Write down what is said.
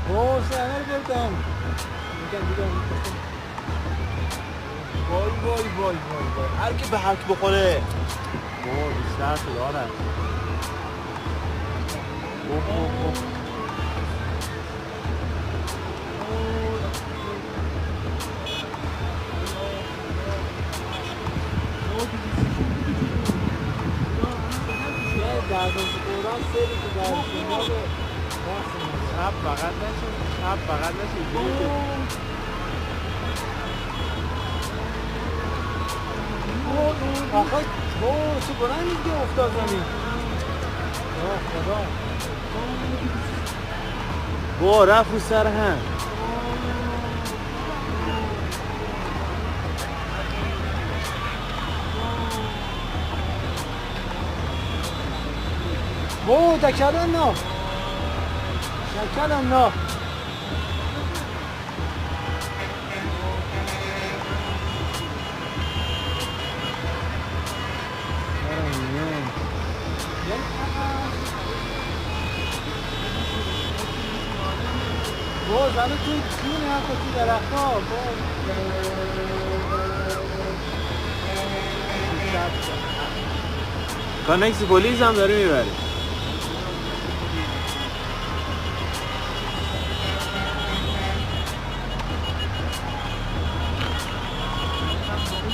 سهر بردم وای هر کی به هر کی بخوره بیشتر شده آره شب بغل نشه آخه تو برای دیگه افتاد زمین خدا رفت رو سر هم دکلم نه زمین توی کونه هم توی درخت ها کانکس پولیس هم داره میبره